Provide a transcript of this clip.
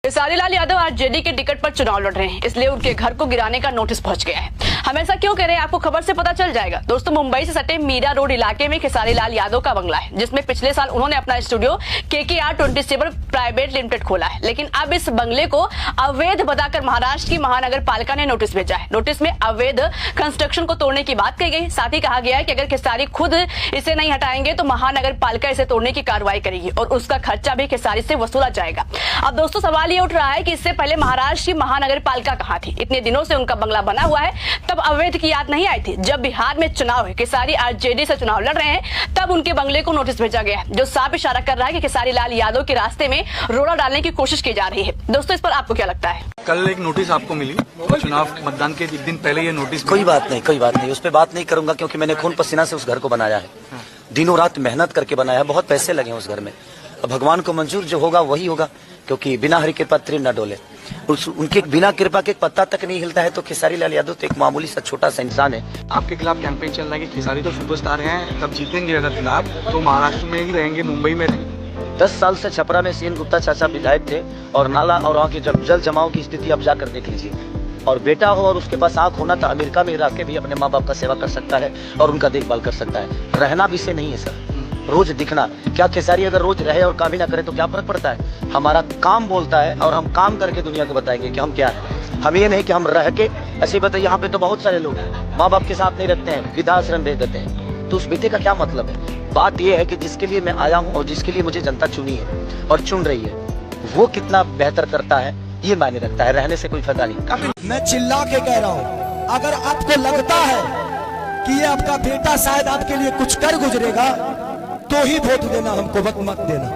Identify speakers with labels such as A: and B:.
A: खेसारी लाल यादव आज जेडी के टिकट पर चुनाव लड़ रहे हैं, इसलिए उनके घर को गिराने का नोटिस पहुंच गया है। हम ऐसा क्यों कह रहे हैं, आपको खबर से पता चल जाएगा। दोस्तों, मुंबई से सटे मीरा रोड इलाके में खेसारी लाल यादव का बंगला है, जिसमें पिछले साल उन्होंने अपना स्टूडियो KKR 27 प्राइवेट लिमिटेड खोला है। लेकिन अब इस बंगले को अवैध बताकर महाराष्ट्र की महानगर पालिका ने नोटिस भेजा है। नोटिस में अवैध कंस्ट्रक्शन को तोड़ने की बात कही गई। साथ ही कहा गया है कि अगर खेसारी खुद इसे नहीं हटाएंगे तो महानगर पालिका इसे तोड़ने की कार्रवाई करेगी और उसका खर्चा भी खेसारी से वसूला जाएगा। अब दोस्तों, सवाल ये उठ रहा है कि इससे पहले महाराष्ट्र की महानगर पालिका कहां थी? इतने दिनों से उनका बंगला बना हुआ है, तब अवैध की याद नहीं आई थी? जब बिहार में चुनाव है, खेसारी आज जेडी से चुनाव लड़ रहे हैं, तब उनके बंगले को नोटिस भेजा गया है, जो साफ इशारा कर रहा है कि खेसारी लाल यादव के रास्ते में रोड़ा डालने की कोशिश की जा रही है। दोस्तों, इस पर आपको क्या लगता है?
B: कल एक नोटिस आपको मिली, चुनाव मतदान के एक दिन पहले ये नोटिस।
C: कोई बात नहीं, उस पर बात नहीं करूंगा, क्योंकि मैंने खून पसीना से उस घर को बनाया है, दिनों रात मेहनत करके बनाया है, बहुत पैसे लगे हैं उस घर में। भगवान को मंजूर जो होगा वही होगा, क्योंकि बिना हरि कृपा त्रिन न डोले। उनके बिना कृपा के एक पत्ता तक नहीं हिलता है। तो खेसारी लाल यादव तो एक मामूली सा छोटा सा इंसान है।
B: आपके खिलाफ कैंपेन चल रहा है कि खेसारी तो सुपरस्टार हैं, तब जीतेंगे अगर चुनाव तो महाराष्ट्र में ही रहेंगे, मुंबई में रहेंगे।
C: 10 साल से छपरा में सीएन गुप्ता चाचा विधायक थे, और नाला और वहाँ के जब जल जमाव की स्थिति आप जाकर देख लीजिए। और बेटा हो और उसके पास आंख होना, तो अमेरिका में रह के भी अपने माँ बाप का सेवा कर सकता है और उनका देखभाल कर सकता है। रहना विषय नहीं है सर, रोज दिखना। क्या खेसारी अगर रोज रहे और काम ही ना करे तो क्या फर्क पड़ता है? हमारा काम बोलता है और हम काम करके दुनिया को बताएंगे कि हम क्या है। हम ये नहीं कि हम रह के ऐसे बताइए। यहाँ पे तो बहुत सारे लोग हैं माँ बाप के साथ नहीं रहते हैं, वृद्धाश्रम भेज देते हैं। तो उस बेटे का क्या मतलब है? बात यह है कि जिसके लिए मैं आया हूँ और जिसके लिए मुझे जनता चुनी है और चुन रही है, वो कितना बेहतर करता है ये मायने रखता है। रहने से कोई फायदा नहीं।
D: मैं चिल्ला के कह रहा हूँ, अगर आपको लगता है कि ये आपका बेटा शायद आपके लिए कुछ कर गुजरेगा, तो ही वोट देना, हमको वक्त मत देना।